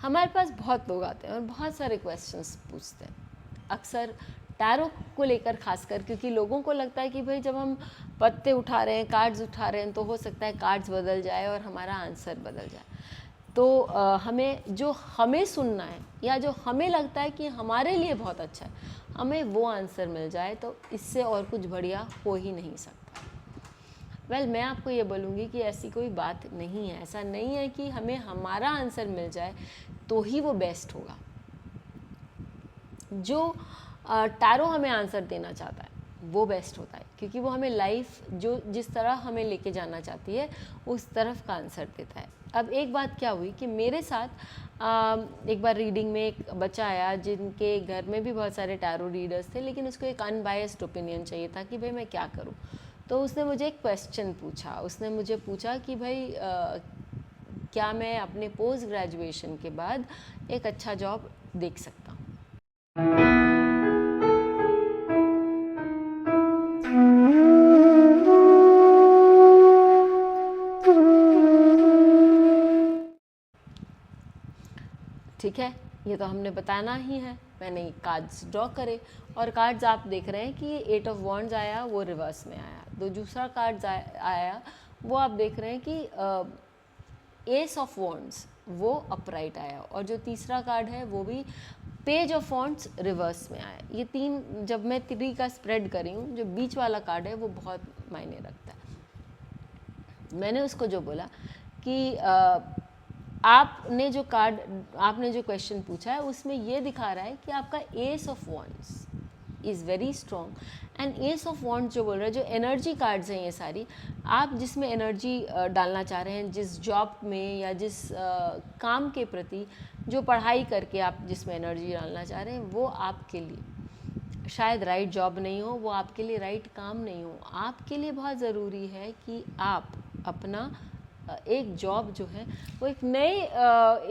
हमारे पास बहुत लोग आते हैं और बहुत सारे क्वेश्चंस पूछते हैं, अक्सर टैरो को लेकर खासकर, क्योंकि लोगों को लगता है कि भाई जब हम पत्ते उठा रहे हैं, कार्ड्स उठा रहे हैं, तो हो सकता है कार्ड्स बदल जाए और हमारा आंसर बदल जाए। तो हमें सुनना है या जो हमें लगता है कि हमारे लिए बहुत अच्छा है, हमें वो आंसर मिल जाए, तो इससे और कुछ बढ़िया हो ही नहीं सकता। मैं आपको ये बोलूँगी कि ऐसी कोई बात नहीं है। ऐसा नहीं है कि हमें हमारा आंसर मिल जाए तो ही वो बेस्ट होगा। जो टैरो हमें आंसर देना चाहता है वो बेस्ट होता है, क्योंकि वो हमें लाइफ जो जिस तरह हमें लेके जाना चाहती है उस तरफ का आंसर देता है। अब एक बात क्या हुई कि मेरे साथ एक बार रीडिंग में एक बच्चा आया जिनके घर में भी बहुत सारे टैरो रीडर्स थे, लेकिन उसको एक अनबायस्ड ओपिनियन चाहिए था कि भाई मैं क्या करूं। तो उसने मुझे एक क्वेश्चन पूछा। उसने मुझे पूछा कि भाई क्या मैं अपने पोस्ट ग्रेजुएशन के बाद एक अच्छा जॉब देख सकता हूँ। ठीक है, ये तो हमने बताना ही है। मैंने कार्ड्स ड्रॉ करे और कार्ड्स आप देख रहे हैं कि 8 ऑफ वॉन्ड्स आया, वो रिवर्स में आया। तो दूसरा कार्ड्स आया वो आप देख रहे हैं कि एस ऑफ वॉन्ड्स, वो अपराइट आया। और जो तीसरा कार्ड है वो भी पेज ऑफ वॉन्ड्स रिवर्स में आया। ये तीन, जब मैं 3 का स्प्रेड करी हूँ, जो बीच वाला कार्ड है वो बहुत मायने रखता है। मैंने उसको जो बोला कि आपने जो क्वेश्चन पूछा है उसमें ये दिखा रहा है कि आपका S of wands is very strong. And S of wands जो बोल रहा है, जो एनर्जी कार्ड्स हैं ये सारी, आप जिसमें एनर्जी डालना चाह रहे हैं, जिस जॉब में या जिस काम के प्रति, जो पढ़ाई करके आप जिसमें एनर्जी डालना चाह रहे हैं, वो आपके लिए शायद राइट जॉब नहीं हो, वो आपके लिए राइट काम नहीं हो। आपके लिए बहुत ज़रूरी है कि आप अपना एक जॉब जो है वो एक नए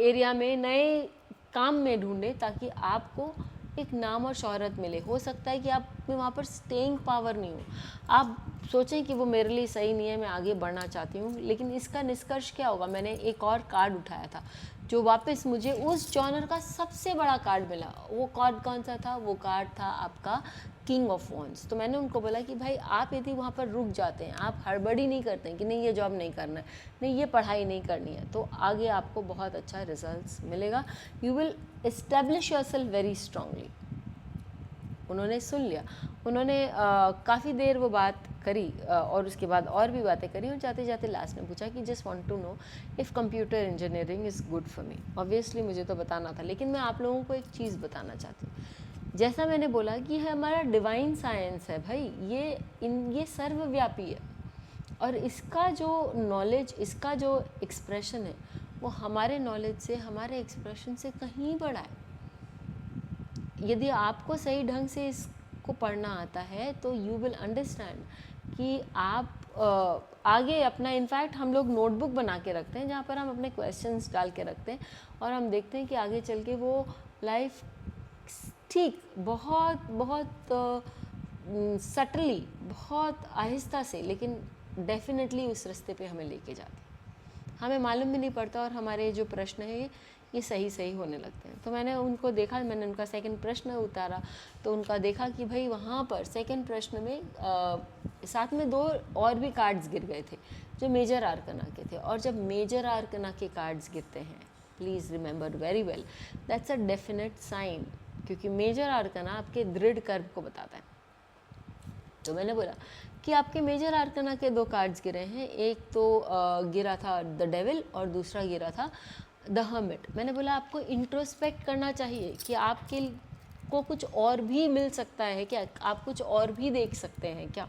एरिया में, नए काम में ढूंढें, ताकि आपको एक नाम और शोहरत मिले। हो सकता है कि आप वहाँ पर स्टेइंग पावर नहीं हो, आप सोचें कि वो मेरे लिए सही नहीं है, मैं आगे बढ़ना चाहती हूँ, लेकिन इसका निष्कर्ष क्या होगा। मैंने एक और कार्ड उठाया था जो वापस मुझे उस जॉनर का सबसे बड़ा कार्ड मिला। वो कार्ड कौन सा था? वो कार्ड था आपका किंग ऑफ वॉन्ड्स। तो मैंने उनको बोला कि भाई आप यदि वहाँ पर रुक जाते हैं, आप हड़बड़ी नहीं करते हैं कि नहीं ये जॉब नहीं करना है, नहीं ये पढ़ाई नहीं करनी है, तो आगे आपको बहुत अच्छा रिजल्ट्स मिलेगा। You will establish yourself very strongly. उन्होंने सुन लिया। उन्होंने काफ़ी देर वो बात करी और उसके बाद और भी बातें करी, और जाते जाते लास्ट में पूछा कि just want to know if computer engineering is good for me. Obviously मुझे तो बताना था, लेकिन मैं आप लोगों को एक चीज़ बताना चाहती हूँ। जैसा मैंने बोला कि है हमारा डिवाइन साइंस है भाई, ये सर्वव्यापी है, और इसका जो नॉलेज, इसका जो एक्सप्रेशन है, वो हमारे नॉलेज से, हमारे एक्सप्रेशन से कहीं बड़ा है। यदि आपको सही ढंग से इसको पढ़ना आता है तो यू विल अंडरस्टैंड कि आप आगे अपना, इनफैक्ट हम लोग नोटबुक बना के रखते हैं जहाँ पर हम अपने क्वेश्चंस डाल के रखते हैं, और हम देखते हैं कि आगे चल के वो लाइफ ठीक बहुत बहुत सटली, बहुत आहिस्ता से, लेकिन डेफिनेटली उस रास्ते पे हमें लेके जाती है। हमें मालूम भी नहीं पड़ता, और हमारे जो प्रश्न है ये सही होने लगते हैं। तो मैंने उनको देखा, मैंने उनका सेकंड प्रश्न उतारा, तो उनका देखा कि भाई वहाँ पर सेकंड प्रश्न में साथ में 2 और भी कार्ड्स गिर गए थे जो मेजर आर्कना के थे। और जब मेजर आर्कना के कार्ड्स गिरते हैं, please remember very well, that's a definite sign, क्योंकि मेजर आर्कना आपके दृढ़ कर्म को बताता है। तो मैंने बोला कि आपके मेजर आर्कना के 2 कार्ड्स गिरे हैं, एक तो गिरा था द डेविल और दूसरा गिरा था द हर्मिट। मैंने बोला आपको इंट्रोस्पेक्ट करना चाहिए कि आपके को कुछ और भी मिल सकता है क्या, आप कुछ और भी देख सकते हैं क्या।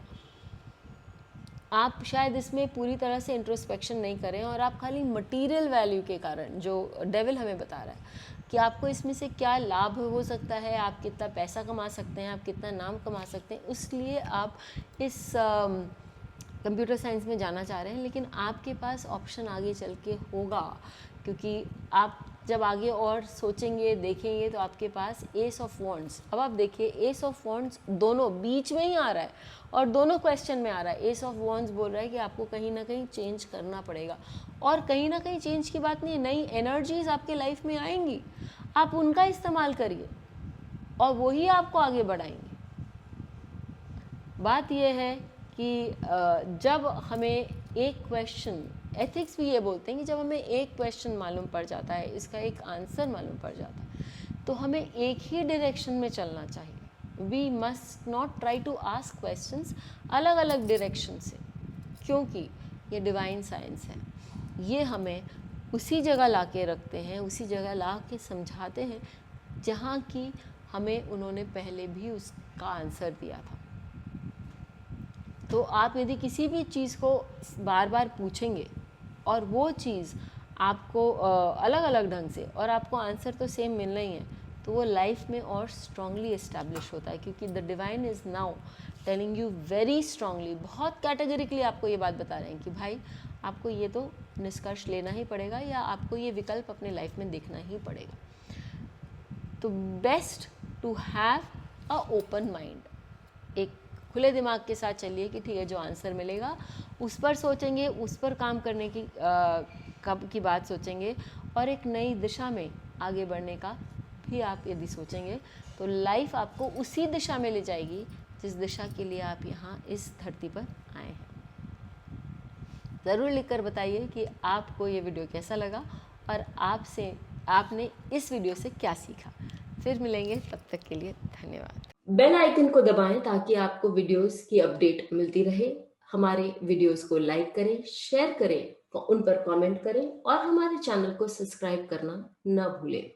आप शायद इसमें पूरी तरह से इंट्रोस्पेक्शन नहीं करें, और आप खाली मटेरियल वैल्यू के कारण, जो डेविल हमें बता रहा है कि आपको इसमें से क्या लाभ हो सकता है, आप कितना पैसा कमा सकते हैं, आप कितना नाम कमा सकते हैं, इसलिए आप इस कंप्यूटर साइंस में जाना चाह रहे हैं। लेकिन आपके पास ऑप्शन आगे चल के होगा, क्योंकि आप जब आगे और सोचेंगे देखेंगे तो आपके पास एस ऑफ वॉन्ड्स। अब आप देखिए एस ऑफ वॉन्ड्स दोनों बीच में ही आ रहा है और दोनों क्वेश्चन में आ रहा है। एस ऑफ वॉन्ड्स बोल रहा है कि आपको कहीं ना कहीं चेंज करना पड़ेगा, और कहीं ना कहीं चेंज की बात नहीं है, नई एनर्जीज आपके लाइफ में आएंगी, आप उनका इस्तेमाल करिए और वही आपको आगे बढ़ाएंगे। बात यह है कि जब हमें एक क्वेश्चन, एथिक्स भी ये बोलते हैं कि जब हमें एक क्वेश्चन मालूम पड़ जाता है, इसका एक आंसर मालूम पड़ जाता है, तो हमें एक ही डायरेक्शन में चलना चाहिए। We must not try to ask questions अलग अलग डायरेक्शन से, क्योंकि ये डिवाइन साइंस है। ये हमें उसी जगह ला के रखते हैं, उसी जगह ला के समझाते हैं जहाँ की हमें उन्होंने पहले भी उसका आंसर दिया था। तो आप यदि किसी भी चीज़ को बार बार पूछेंगे और वो चीज़ आपको अलग अलग ढंग से, और आपको आंसर तो सेम मिलना ही है, तो वो लाइफ में और स्ट्रांगली इस्टेब्लिश होता है, क्योंकि the divine is now telling you very strongly, बहुत कैटेगरिकली आपको ये बात बता रहे हैं कि भाई आपको ये तो निष्कर्ष लेना ही पड़ेगा, या आपको ये विकल्प अपने लाइफ में देखना ही पड़ेगा। तो best to have a open mind, एक खुले दिमाग के साथ चलिए कि ठीक है, जो आंसर मिलेगा उस पर सोचेंगे, उस पर काम करने की कब की बात सोचेंगे, और एक नई दिशा में आगे बढ़ने का भी आप यदि सोचेंगे तो लाइफ आपको उसी दिशा में ले जाएगी जिस दिशा के लिए आप यहाँ इस धरती पर आए हैं। ज़रूर लिखकर बताइए कि आपको ये वीडियो कैसा लगा और आपने इस वीडियो से क्या सीखा। फिर मिलेंगे, तब तक के लिए धन्यवाद। बेल आइकन को दबाएं ताकि आपको वीडियोस की अपडेट मिलती रहे। हमारे वीडियोस को लाइक करें, शेयर करें, उन पर कमेंट करें और हमारे चैनल को सब्सक्राइब करना न भूलें।